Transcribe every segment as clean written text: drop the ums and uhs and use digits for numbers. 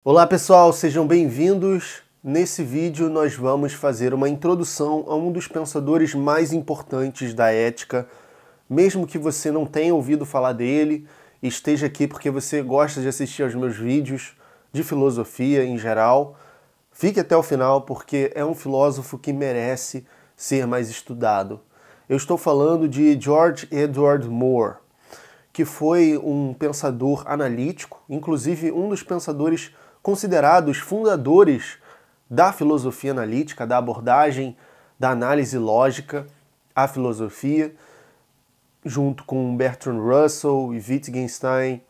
Olá pessoal, sejam bem-vindos. Nesse vídeo nós vamos fazer uma introdução a um dos pensadores mais importantes da ética, mesmo que você não tenha ouvido falar dele, esteja aqui porque você gosta de assistir aos meus vídeos de filosofia em geral. Fique até o final porque é um filósofo que merece ser mais estudado. Eu estou falando de George Edward Moore, que foi um pensador analítico, inclusive um dos pensadores considerados fundadores da filosofia analítica, da abordagem da análise lógica à filosofia, junto com Bertrand Russell e Wittgenstein.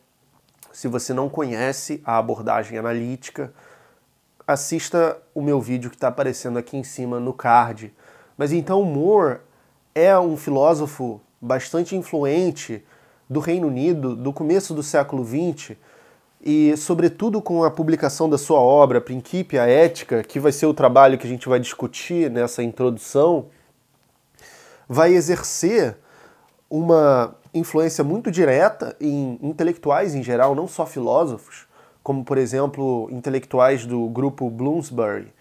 Se você não conhece a abordagem analítica, assista o meu vídeo que está aparecendo aqui em cima no card. Mas então Moore é um filósofo bastante influente do Reino Unido do começo do século XX e, sobretudo, com a publicação da sua obra Principia Ethica, que vai ser o trabalho que a gente vai discutir nessa introdução, vai exercer uma influência muito direta em intelectuais em geral, não só filósofos, como, por exemplo, intelectuais do grupo Bloomsbury,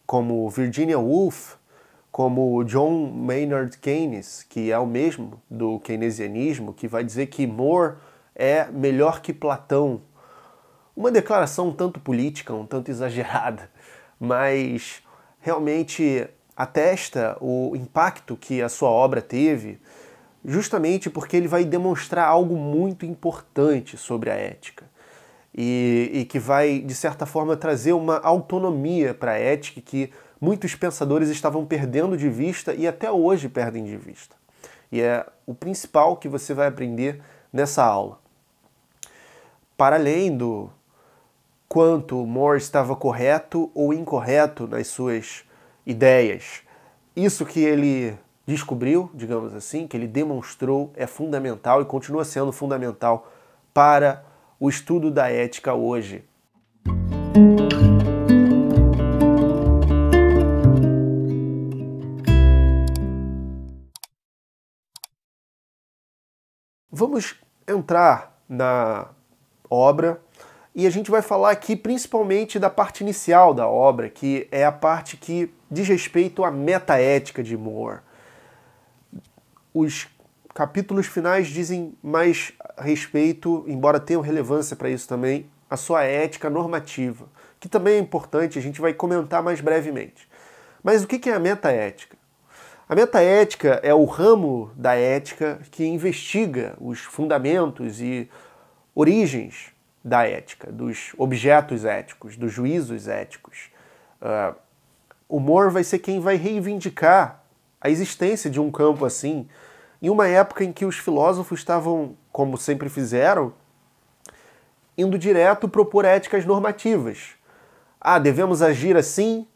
como Virginia Woolf, como John Maynard Keynes, que é o mesmo do keynesianismo, que vai dizer que Moore é melhor que Platão. Uma declaração um tanto política, um tanto exagerada, mas realmente atesta o impacto que a sua obra teve, justamente porque ele vai demonstrar algo muito importante sobre a ética e que vai, de certa forma, trazer uma autonomia para a ética que muitos pensadores estavam perdendo de vista e até hoje perdem de vista. E é o principal que você vai aprender nessa aula. Para além do quanto Moore estava correto ou incorreto nas suas ideias, isso que ele descobriu, digamos assim, que ele demonstrou, é fundamental e continua sendo fundamental para o estudo da ética hoje. Vamos entrar na obra e a gente vai falar aqui principalmente da parte inicial da obra, que é a parte que diz respeito à metaética de Moore. Os capítulos finais dizem mais respeito, embora tenham relevância para isso também, à sua ética normativa, que também é importante, a gente vai comentar mais brevemente. Mas o que é a metaética? A metaética é o ramo da ética que investiga os fundamentos e origens da ética, dos objetos éticos, dos juízos éticos. O Moore vai ser quem vai reivindicar a existência de um campo assim, em uma época em que os filósofos estavam, como sempre fizeram, indo direto propor éticas normativas. Devemos agir assim,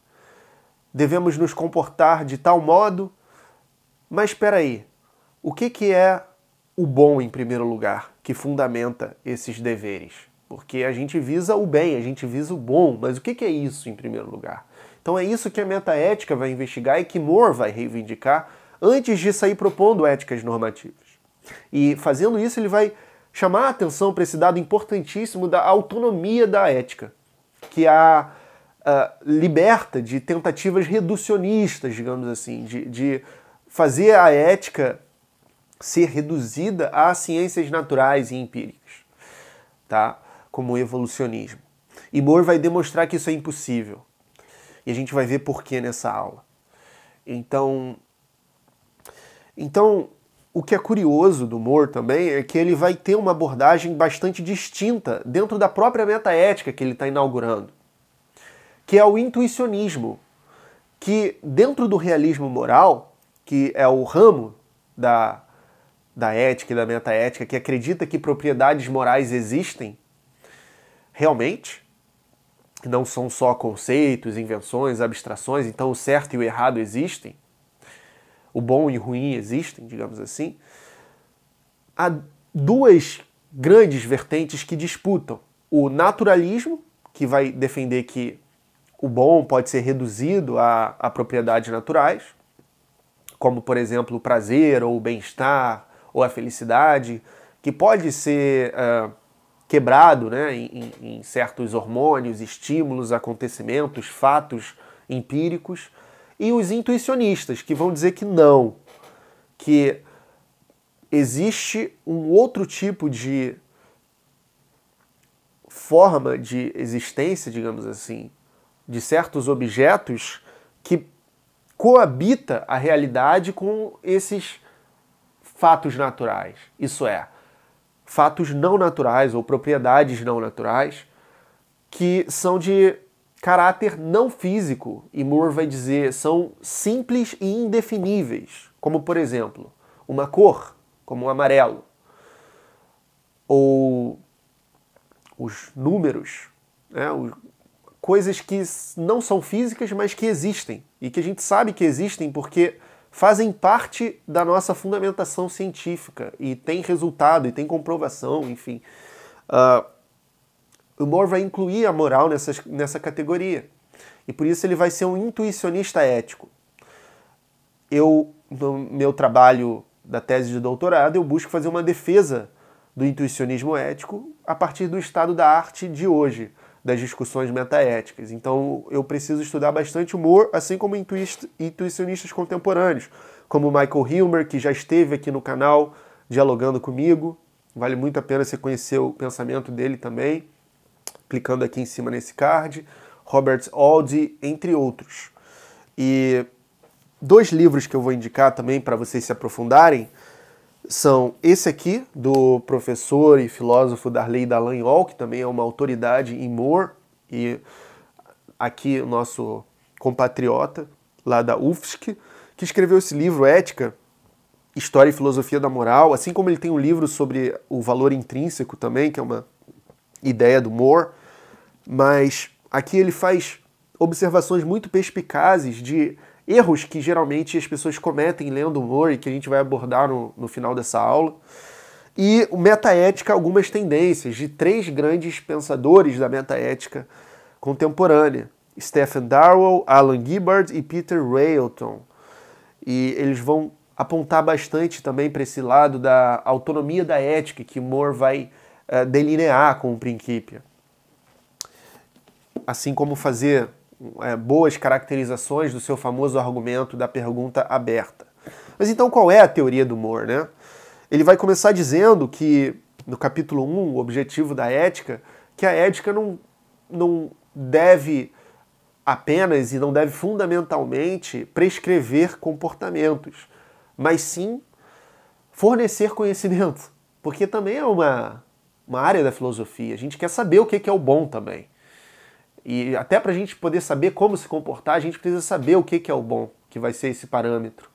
devemos nos comportar de tal modo. Mas espera aí, o que é o bom em primeiro lugar, que fundamenta esses deveres? Porque a gente visa o bem, a gente visa o bom, mas o que é isso em primeiro lugar? Então é isso que a metaética vai investigar e que Moore vai reivindicar antes de sair propondo éticas normativas. E fazendo isso ele vai chamar a atenção para esse dado importantíssimo da autonomia da ética, que a liberta de tentativas reducionistas, digamos assim, de fazer a ética ser reduzida a ciências naturais e empíricas, tá? Como o evolucionismo. E Moore vai demonstrar que isso é impossível. E a gente vai ver por que nessa aula. Então, o que é curioso do Moore também é que ele vai ter uma abordagem bastante distinta dentro da própria metaética que ele está inaugurando, que é o intuicionismo, que dentro do realismo moral, que é o ramo da ética e da metaética, que acredita que propriedades morais existem realmente, que não são só conceitos, invenções, abstrações, então o certo e o errado existem, o bom e o ruim existem, digamos assim. Há duas grandes vertentes que disputam. O naturalismo, que vai defender que o bom pode ser reduzido a propriedades naturais, como, por exemplo, o prazer, ou o bem-estar, ou a felicidade, que pode ser quebrado, né, em certos hormônios, estímulos, acontecimentos, fatos empíricos, e os intuicionistas, que vão dizer que não, que existe um outro tipo de forma de existência, digamos assim, de certos objetos que coabita a realidade com esses fatos naturais. Isso é, fatos não naturais ou propriedades não naturais que são de caráter não físico, e Moore vai dizer, são simples e indefiníveis, como, por exemplo, uma cor, como o amarelo, ou os números, né? Coisas que não são físicas, mas que existem, e que a gente sabe que existem porque fazem parte da nossa fundamentação científica, e tem resultado, e tem comprovação, enfim. O Moore vai incluir a moral nessa categoria, e por isso ele vai ser um intuicionista ético. No meu trabalho da tese de doutorado, eu busco fazer uma defesa do intuicionismo ético a partir do estado da arte de hoje, das discussões metaéticas. Então eu preciso estudar bastante o Moore, assim como intuicionistas contemporâneos, como Michael Hilmer, que já esteve aqui no canal dialogando comigo. Vale muito a pena você conhecer o pensamento dele também, clicando aqui em cima nesse card. Robert Aldi, entre outros. E 2 livros que eu vou indicar também para vocês se aprofundarem são esse aqui, do professor e filósofo Darley Dallagnol, que também é uma autoridade em Moore, e aqui o nosso compatriota lá da UFSC, que escreveu esse livro, Ética, História e Filosofia da Moral, assim como ele tem um livro sobre o valor intrínseco também, que é uma ideia do Moore, mas aqui ele faz observações muito perspicazes de erros que geralmente as pessoas cometem lendo Moore e que a gente vai abordar no final dessa aula. E o metaética, algumas tendências de 3 grandes pensadores da metaética contemporânea: Stephen Darwell, Alan Gibbard e Peter Railton. E eles vão apontar bastante também para esse lado da autonomia da ética que Moore vai delinear com o Principia. Assim como fazer boas caracterizações do seu famoso argumento da pergunta aberta. Mas então qual é a teoria do Moore, né? Ele vai começar dizendo que, no capítulo 1, o objetivo da ética, que a ética não deve apenas e não deve fundamentalmente prescrever comportamentos, mas sim fornecer conhecimento, porque também é uma área da filosofia. A gente quer saber o que é o bom também. E até para a gente poder saber como se comportar, a gente precisa saber o que é o bom, que vai ser esse parâmetro.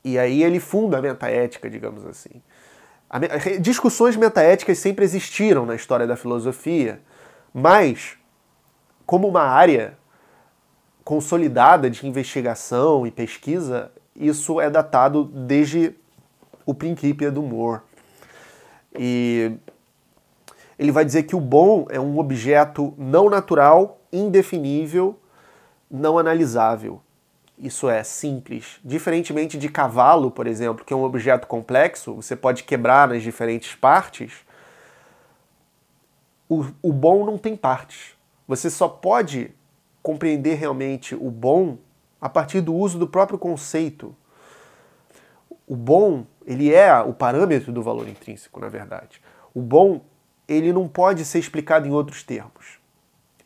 E aí ele funda a metaética, digamos assim. Discussões metaéticas sempre existiram na história da filosofia, mas como uma área consolidada de investigação e pesquisa, isso é datado desde o Principia do Moore. E ele vai dizer que o bom é um objeto não natural, indefinível, não analisável. Isso é simples. Diferentemente de cavalo, por exemplo, que é um objeto complexo, você pode quebrar nas diferentes partes, o bom não tem partes. Você só pode compreender realmente o bom a partir do uso do próprio conceito. O bom, ele é o parâmetro do valor intrínseco, na verdade. O bom, ele não pode ser explicado em outros termos.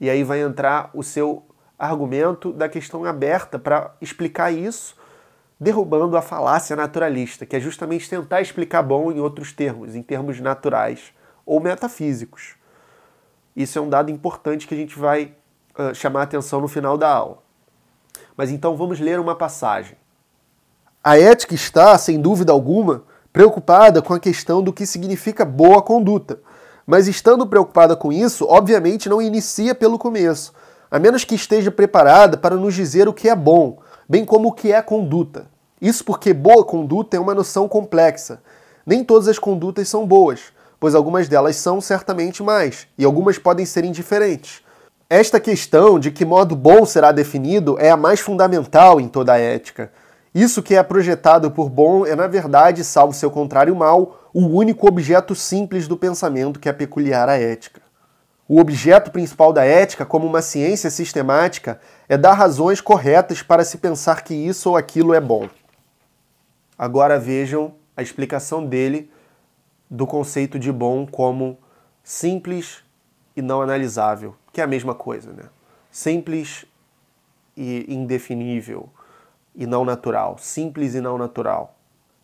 E aí vai entrar o seu argumento da questão aberta para explicar isso, derrubando a falácia naturalista, que é justamente tentar explicar bom em outros termos, em termos naturais ou metafísicos. Isso é um dado importante que a gente vai chamar a atenção no final da aula. Mas então vamos ler uma passagem. A ética está, sem dúvida alguma, preocupada com a questão do que significa boa conduta, mas estando preocupada com isso, obviamente não inicia pelo começo, a menos que esteja preparada para nos dizer o que é bom, bem como o que é conduta. Isso porque boa conduta é uma noção complexa. Nem todas as condutas são boas, pois algumas delas são certamente mais, e algumas podem ser indiferentes. Esta questão de que modo bom será definido é a mais fundamental em toda a ética, Isso que é projetado por bom é, na verdade, salvo seu contrário mal, o único objeto simples do pensamento que é peculiar à ética. O objeto principal da ética, como uma ciência sistemática, é dar razões corretas para se pensar que isso ou aquilo é bom. Agora vejam a explicação dele do conceito de bom como simples e não analisável, que é a mesma coisa, né? Simples e indefinível e não natural, simples e não natural.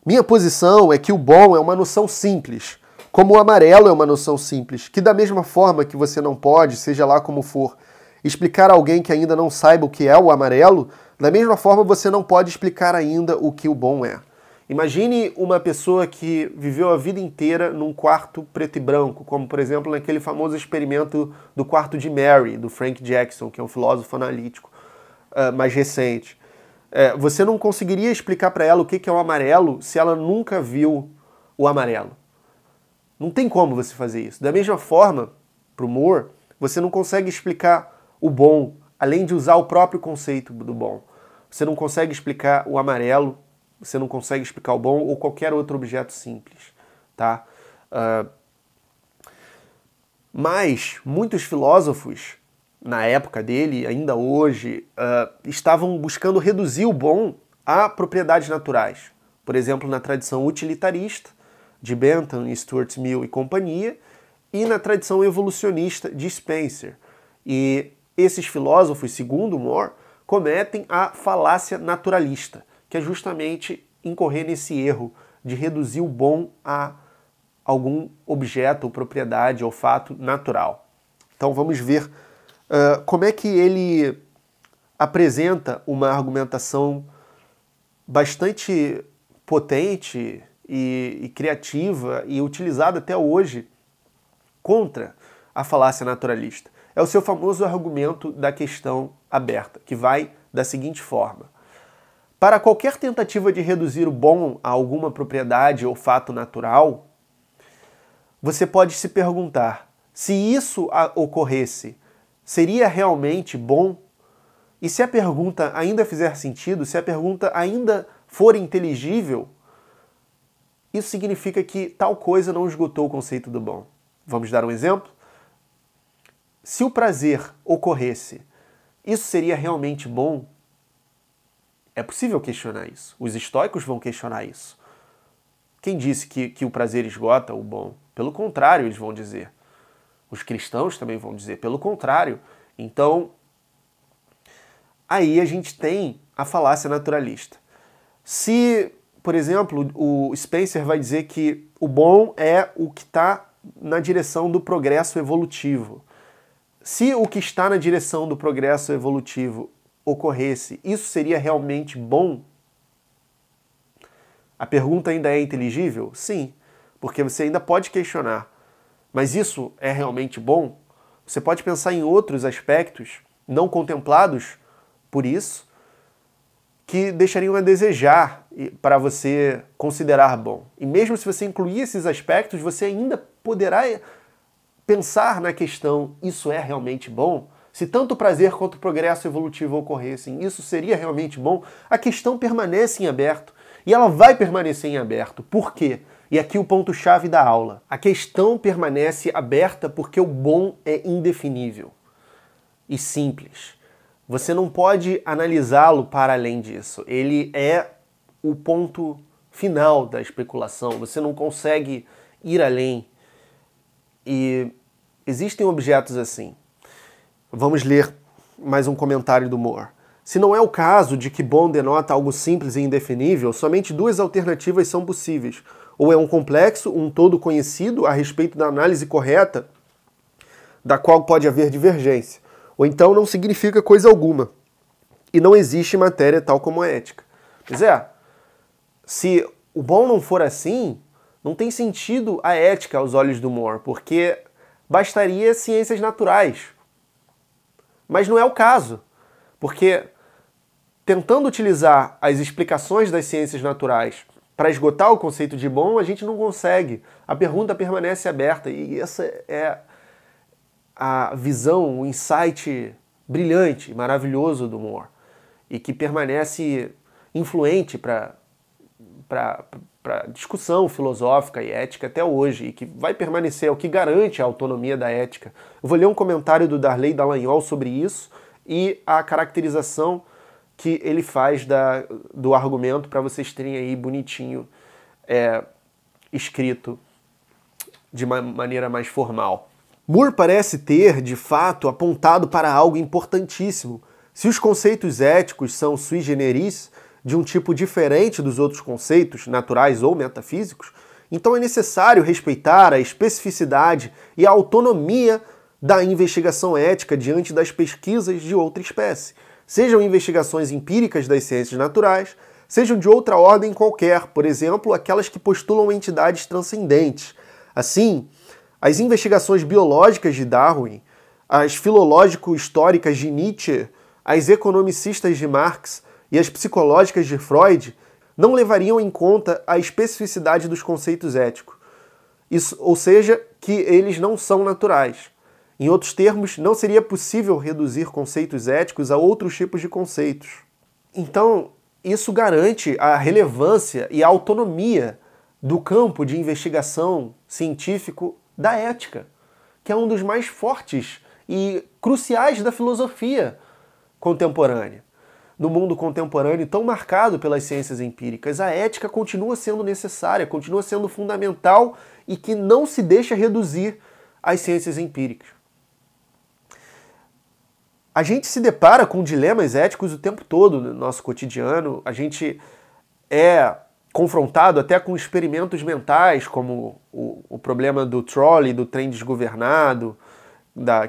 Minha posição é que o bom é uma noção simples, como o amarelo é uma noção simples, que da mesma forma que você não pode, seja lá como for, explicar a alguém que ainda não saiba o que é o amarelo, da mesma forma você não pode explicar ainda o que o bom é. Imagine uma pessoa que viveu a vida inteira num quarto preto e branco, como por exemplo naquele famoso experimento do quarto de Mary, do Frank Jackson, que é um filósofo analítico mais recente. Você não conseguiria explicar para ela o que é o amarelo se ela nunca viu o amarelo. Não tem como você fazer isso. Da mesma forma, para o Moore, você não consegue explicar o bom, além de usar o próprio conceito do bom. Você não consegue explicar o amarelo, você não consegue explicar o bom ou qualquer outro objeto simples, tá? Mas muitos filósofos, na época dele, ainda hoje, estavam buscando reduzir o bom a propriedades naturais. Por exemplo, na tradição utilitarista, de Bentham, Stuart Mill e companhia, e na tradição evolucionista de Spencer. E esses filósofos, segundo Moore, cometem a falácia naturalista, que é justamente incorrer nesse erro de reduzir o bom a algum objeto ou propriedade ou fato natural. Então vamos ver como é que ele apresenta uma argumentação bastante potente e criativa e utilizada até hoje contra a falácia naturalista. É o seu famoso argumento da questão aberta, que vai da seguinte forma: para qualquer tentativa de reduzir o bom a alguma propriedade ou fato natural, você pode se perguntar, se isso ocorresse, seria realmente bom? E se a pergunta ainda fizer sentido, se a pergunta ainda for inteligível, isso significa que tal coisa não esgotou o conceito do bom. Vamos dar um exemplo? Se o prazer ocorresse, isso seria realmente bom? É possível questionar isso. Os estoicos vão questionar isso. Quem disse que o prazer esgota o bom? Pelo contrário, eles vão dizer. Os cristãos também vão dizer, pelo contrário. Então, aí a gente tem a falácia naturalista. Se, por exemplo, o Spencer vai dizer que o bom é o que está na direção do progresso evolutivo. Se o que está na direção do progresso evolutivo ocorresse, isso seria realmente bom? A pergunta ainda é inteligível? Sim, porque você ainda pode questionar. Mas isso é realmente bom? Você pode pensar em outros aspectos não contemplados por isso, que deixariam a desejar para você considerar bom. E mesmo se você incluir esses aspectos, você ainda poderá pensar na questão, isso é realmente bom? Se tanto o prazer quanto o progresso evolutivo ocorressem, isso seria realmente bom? A questão permanece em aberto. E ela vai permanecer em aberto. Por quê? E aqui o ponto-chave da aula. A questão permanece aberta porque o bom é indefinível e simples. Você não pode analisá-lo para além disso. Ele é o ponto final da especulação. Você não consegue ir além. E existem objetos assim. Vamos ler mais um comentário do Moore. Se não é o caso de que bom denota algo simples e indefinível, somente duas alternativas são possíveis. Ou é um complexo, um todo conhecido a respeito da análise correta, da qual pode haver divergência. Ou então não significa coisa alguma. E não existe matéria tal como a ética. Pois é, se o bom não for assim, não tem sentido a ética aos olhos do Moore, porque bastaria ciências naturais. Mas não é o caso, porque tentando utilizar as explicações das ciências naturais para esgotar o conceito de bom, a gente não consegue. A pergunta permanece aberta e essa é a visão, o insight brilhante, maravilhoso do Moore e que permanece influente para discussão filosófica e ética até hoje, e que vai permanecer, é o que garante a autonomia da ética. Eu vou ler um comentário do Darley Dallagnol sobre isso e a caracterização que ele faz do argumento para vocês terem aí bonitinho escrito de uma maneira mais formal. Moore parece ter, de fato, apontado para algo importantíssimo. Se os conceitos éticos são sui generis, de um tipo diferente dos outros conceitos, naturais ou metafísicos, então é necessário respeitar a especificidade e a autonomia da investigação ética diante das pesquisas de outra espécie, sejam investigações empíricas das ciências naturais, sejam de outra ordem qualquer, por exemplo, aquelas que postulam entidades transcendentes. Assim, as investigações biológicas de Darwin, as filológico-históricas de Nietzsche, as economicistas de Marx e as psicológicas de Freud não levariam em conta a especificidade dos conceitos éticos, ou seja, que eles não são naturais. Em outros termos, não seria possível reduzir conceitos éticos a outros tipos de conceitos. Então, isso garante a relevância e a autonomia do campo de investigação científico da ética, que é um dos mais fortes e cruciais da filosofia contemporânea. No mundo contemporâneo tão marcado pelas ciências empíricas, a ética continua sendo necessária, continua sendo fundamental e que não se deixa reduzir às ciências empíricas. A gente se depara com dilemas éticos o tempo todo no nosso cotidiano, a gente é confrontado até com experimentos mentais, como o problema do trolley, do trem desgovernado,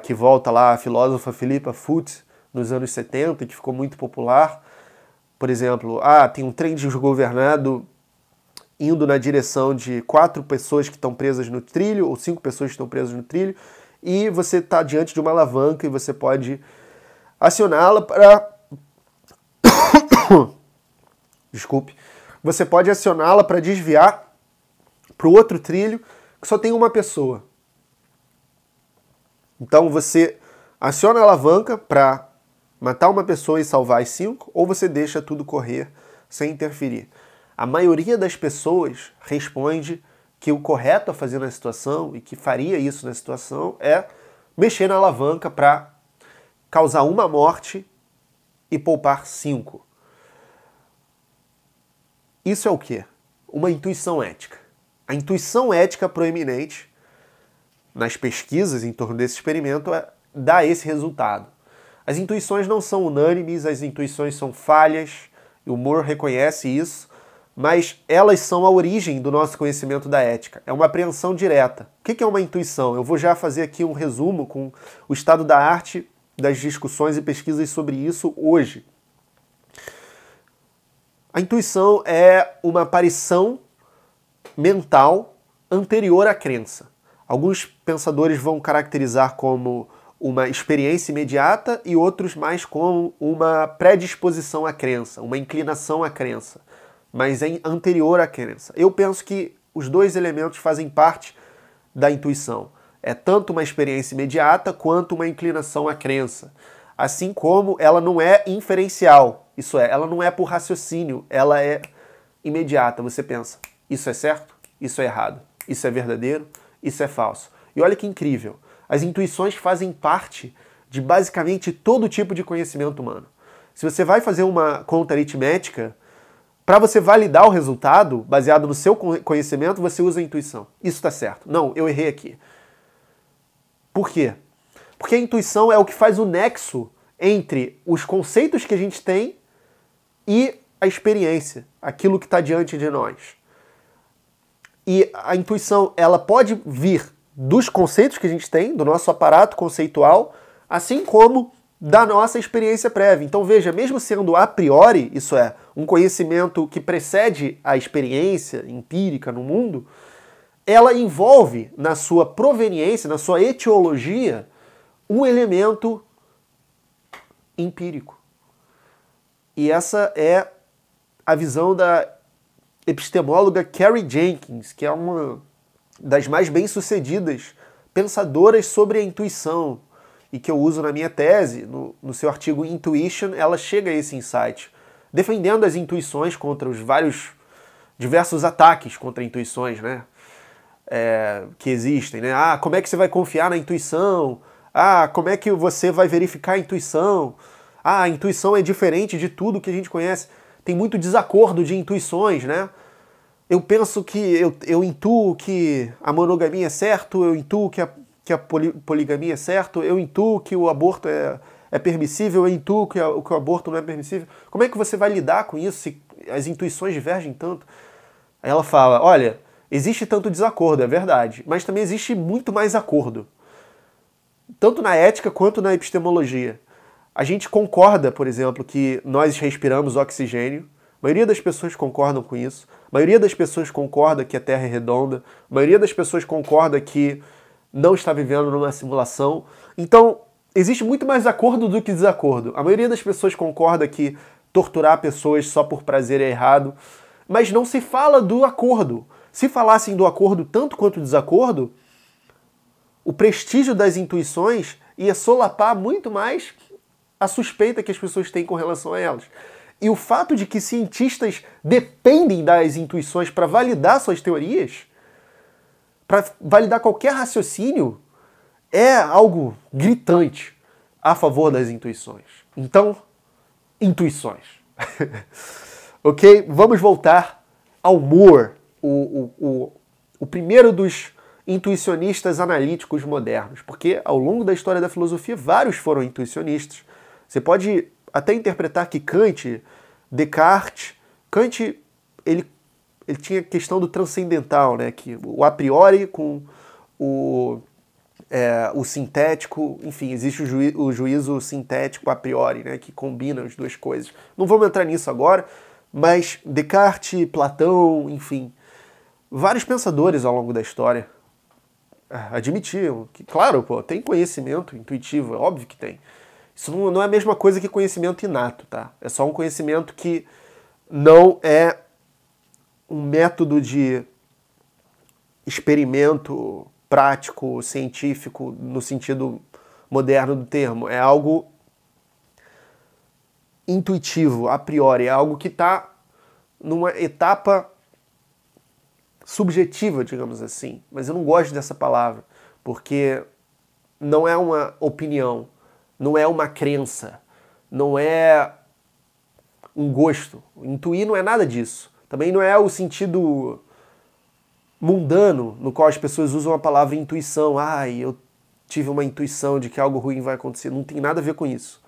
que volta lá a filósofa Philippa Foot, nos anos 70, que ficou muito popular. Por exemplo, tem um trem desgovernado indo na direção de 4 pessoas que estão presas no trilho, ou 5 pessoas que estão presas no trilho, e você está diante de uma alavanca e você pode acioná-la para... Desculpe. Você pode acioná-la para desviar para o outro trilho que só tem uma pessoa. Então você aciona a alavanca para matar uma pessoa e salvar as 5, ou você deixa tudo correr sem interferir. A maioria das pessoas responde que o correto a fazer na situação, e que faria isso na situação, é mexer na alavanca para causar uma morte e poupar 5. Isso é o quê? Uma intuição ética. A intuição ética proeminente nas pesquisas em torno desse experimento dá esse resultado. As intuições não são unânimes, as intuições são falhas, e o Moore reconhece isso, mas elas são a origem do nosso conhecimento da ética. É uma apreensão direta. O que é uma intuição? Eu vou já fazer aqui um resumo com o estado da arte das discussões e pesquisas sobre isso hoje. A intuição é uma aparição mental anterior à crença. Alguns pensadores vão caracterizar como uma experiência imediata e outros mais como uma predisposição à crença, uma inclinação à crença, mas é anterior à crença. Eu penso que os dois elementos fazem parte da intuição. É tanto uma experiência imediata quanto uma inclinação à crença. Assim como ela não é inferencial, isso é, ela não é por raciocínio, ela é imediata. Você pensa, isso é certo? Isso é errado? Isso é verdadeiro? Isso é falso? E olha que incrível. As intuições fazem parte de basicamente todo tipo de conhecimento humano. Se você vai fazer uma conta aritmética, para você validar o resultado, baseado no seu conhecimento, você usa a intuição. Isso está certo. Não, eu errei aqui. Por quê? Porque a intuição é o que faz o nexo entre os conceitos que a gente tem e a experiência, aquilo que está diante de nós. E a intuição, ela pode vir dos conceitos que a gente tem, do nosso aparato conceitual, assim como da nossa experiência prévia. Então veja, mesmo sendo a priori, isso é, um conhecimento que precede a experiência empírica no mundo, ela envolve na sua proveniência, na sua etiologia, um elemento empírico. E essa é a visão da epistemóloga Carrie Jenkins, que é uma das mais bem-sucedidas pensadoras sobre a intuição, e que eu uso na minha tese, no seu artigo Intuition, ela chega a esse insight. defendendo as intuições contra os diversos ataques contra intuições, né? Que existem, né? Ah, como é que você vai confiar na intuição? Ah, como é que você vai verificar a intuição? Ah, a intuição é diferente de tudo que a gente conhece. Tem muito desacordo de intuições, né? Eu penso que, eu intuo que a monogamia é certo, eu intuo que a poligamia é certo, eu intuo que o aborto é permissível, eu intuo que o aborto não é permissível. Como é que você vai lidar com isso se as intuições divergem tanto? Aí ela fala, olha, existe tanto desacordo, é verdade, mas também existe muito mais acordo. Tanto na ética quanto na epistemologia. A gente concorda, por exemplo, que nós respiramos oxigênio. A maioria das pessoas concordam com isso. A maioria das pessoas concorda que a Terra é redonda. A maioria das pessoas concorda que não está vivendo numa simulação. Então, existe muito mais acordo do que desacordo. A maioria das pessoas concorda que torturar pessoas só por prazer é errado. Mas não se fala do acordo. Se falassem do acordo tanto quanto do desacordo, o prestígio das intuições ia solapar muito mais a suspeita que as pessoas têm com relação a elas. E o fato de que cientistas dependem das intuições para validar suas teorias, para validar qualquer raciocínio, é algo gritante a favor das intuições. Então, intuições. Ok? Vamos voltar ao Moore, o primeiro dos intuicionistas analíticos modernos, porque ao longo da história da filosofia vários foram intuicionistas. Você pode até interpretar que Kant, Descartes, Kant ele tinha a questão do transcendental, né? Que o a priori com o sintético, enfim, existe o juízo sintético a priori, né? Que combina as duas coisas. Não vamos entrar nisso agora, mas Descartes, Platão, enfim, vários pensadores ao longo da história admitiam que, claro, tem conhecimento intuitivo, é óbvio que tem. Isso não é a mesma coisa que conhecimento inato, tá? É só um conhecimento que não é um método de experimento prático, científico, no sentido moderno do termo. É algo intuitivo, a priori. É algo que está numa etapa subjetiva, digamos assim. Mas eu não gosto dessa palavra, porque não é uma opinião. Não é uma crença, não é um gosto. Intuir não é nada disso. Também não é o sentido mundano no qual as pessoas usam a palavra intuição. Ai, eu tive uma intuição de que algo ruim vai acontecer. Não tem nada a ver com isso.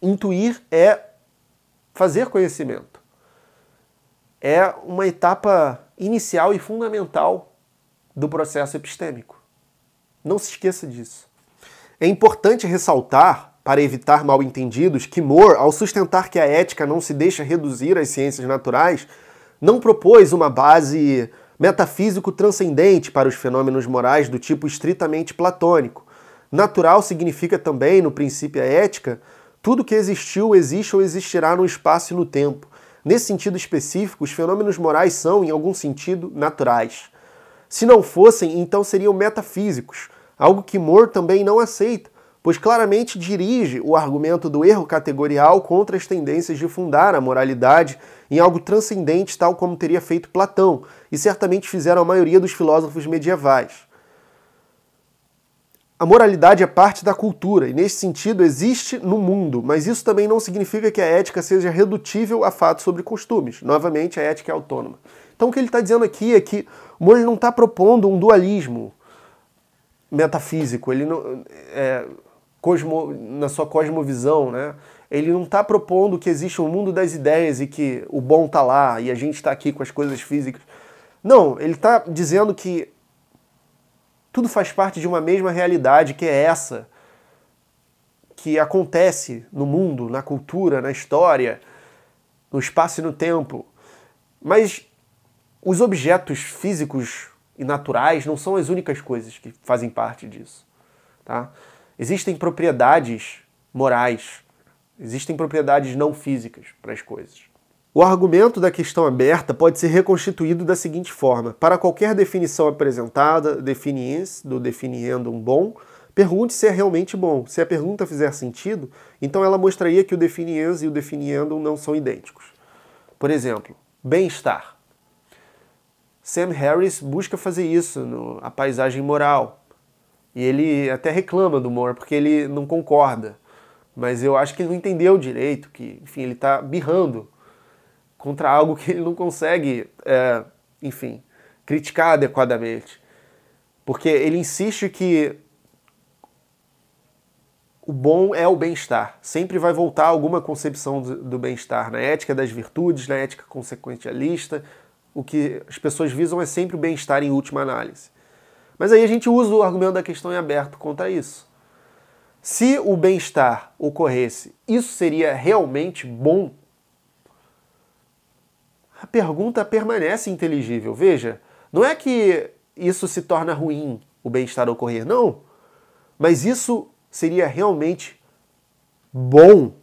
Intuir é fazer conhecimento. É uma etapa inicial e fundamental do processo epistêmico. Não se esqueça disso. É importante ressaltar, para evitar mal-entendidos, que Moore, ao sustentar que a ética não se deixa reduzir às ciências naturais, não propôs uma base metafísico-transcendente para os fenômenos morais do tipo estritamente platônico. Natural significa também, no princípio ética, tudo que existiu, existe ou existirá no espaço e no tempo. Nesse sentido específico, os fenômenos morais são, em algum sentido, naturais. Se não fossem, então seriam metafísicos, algo que Moore também não aceita, pois claramente dirige o argumento do erro categorial contra as tendências de fundar a moralidade em algo transcendente, tal como teria feito Platão, e certamente fizeram a maioria dos filósofos medievais. A moralidade é parte da cultura, e nesse sentido existe no mundo, mas isso também não significa que a ética seja redutível a fatos sobre costumes. Novamente, a ética é autônoma. Então o que ele está dizendo aqui é que Moore não está propondo um dualismo metafísico, ele não, na sua cosmovisão, né? Ele não está propondo que existe um mundo das ideias e que o bom está lá e a gente está aqui com as coisas físicas. Não, ele está dizendo que tudo faz parte de uma mesma realidade, que é essa, que acontece no mundo, na cultura, na história, no espaço e no tempo. Mas os objetos físicos e naturais não são as únicas coisas que fazem parte disso, tá? Existem propriedades morais, existem propriedades não físicas para as coisas. O argumento da questão aberta pode ser reconstituído da seguinte forma. Para qualquer definição apresentada, definiens, do definiendo um bom, Pergunte se é realmente bom. Se a pergunta fizer sentido, então ela mostraria que o definiens e o definiendum não são idênticos. Por exemplo, bem-estar. Sam Harris busca fazer isso no A Paisagem Moral. E ele até reclama do Moore, porque ele não concorda. Mas eu acho que ele não entendeu direito, que, enfim, ele está birrando contra algo que ele não consegue, enfim, criticar adequadamente. Porque ele insiste que o bom é o bem-estar. Sempre vai voltar alguma concepção do bem-estar. Na ética das virtudes, na ética consequentialista, o que as pessoas visam é sempre o bem-estar em última análise. Mas aí a gente usa o argumento da questão em aberto contra isso. Se o bem-estar ocorresse, isso seria realmente bom? A pergunta permanece inteligível. Veja, não é que isso se torna ruim, o bem-estar ocorrer, não. Mas isso seria realmente bom?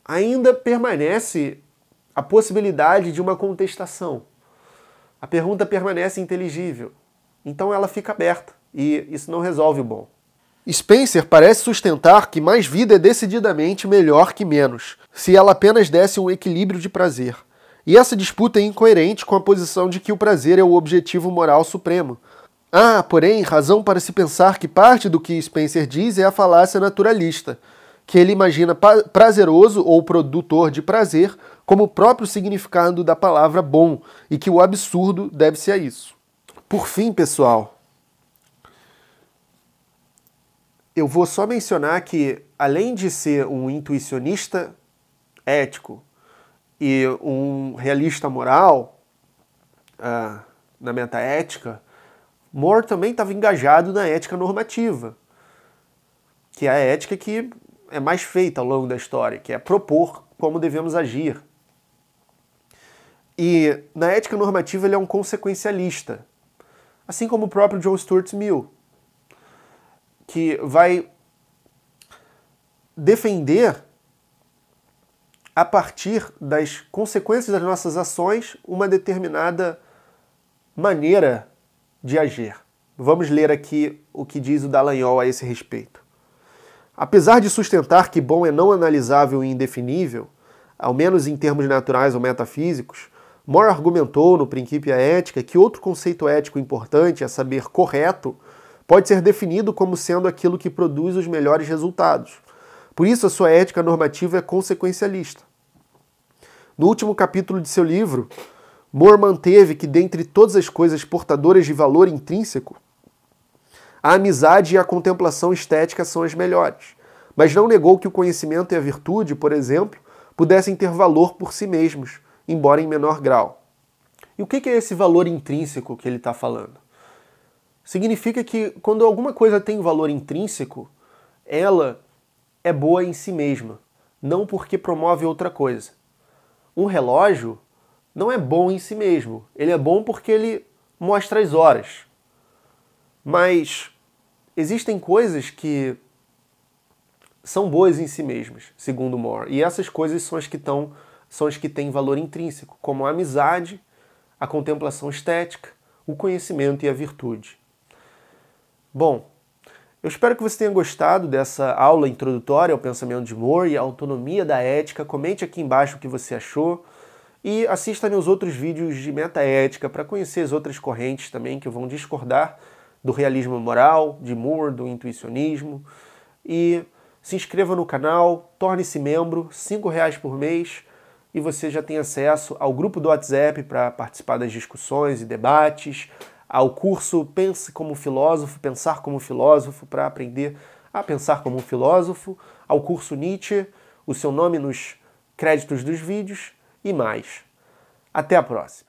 Ainda permanece a possibilidade de uma contestação. A pergunta permanece inteligível. Então ela fica aberta e isso não resolve o bom. Spencer parece sustentar que mais vida é decididamente melhor que menos, se ela apenas desse um equilíbrio de prazer. E essa disputa é incoerente com a posição de que o prazer é o objetivo moral supremo. Há, porém, razão para se pensar que parte do que Spencer diz é a falácia naturalista, que ele imagina prazeroso ou produtor de prazer como o próprio significado da palavra bom, e que o absurdo deve-se a isso. Por fim, pessoal, eu vou só mencionar que, além de ser um intuicionista ético e um realista moral na metaética, Moore também estava engajado na ética normativa, que é a ética que é mais feita ao longo da história, que é propor como devemos agir. E na ética normativa ele é um consequencialista, assim como o próprio John Stuart Mill, que vai defender, a partir das consequências das nossas ações, uma determinada maneira de agir. Vamos ler aqui o que diz o Dallagnol a esse respeito. Apesar de sustentar que bom é não analisável e indefinível, ao menos em termos naturais ou metafísicos, Moore argumentou no Principia Ética que outro conceito ético importante, a saber, correto, pode ser definido como sendo aquilo que produz os melhores resultados. Por isso, a sua ética normativa é consequencialista. No último capítulo de seu livro, Moore manteve que, dentre todas as coisas portadoras de valor intrínseco, a amizade e a contemplação estética são as melhores, mas não negou que o conhecimento e a virtude, por exemplo, pudessem ter valor por si mesmos, embora em menor grau. E o que é esse valor intrínseco que ele está falando? Significa que quando alguma coisa tem valor intrínseco, ela é boa em si mesma, não porque promove outra coisa. Um relógio não é bom em si mesmo, ele é bom porque ele mostra as horas. Mas existem coisas que são boas em si mesmas, segundo Moore, e essas coisas são as que têm valor intrínseco, como a amizade, a contemplação estética, o conhecimento e a virtude. Bom, eu espero que você tenha gostado dessa aula introdutória ao pensamento de Moore e à autonomia da ética. Comente aqui embaixo o que você achou e assista meus outros vídeos de metaética para conhecer as outras correntes também que vão discordar do realismo moral, de Moore, do intuicionismo. E se inscreva no canal, torne-se membro, R$ 5,00 por mês, e você já tem acesso ao grupo do WhatsApp para participar das discussões e debates, ao curso Pense como Filósofo, Pensar como Filósofo, para aprender a pensar como um filósofo, ao curso Nietzsche, o seu nome nos créditos dos vídeos e mais. Até a próxima!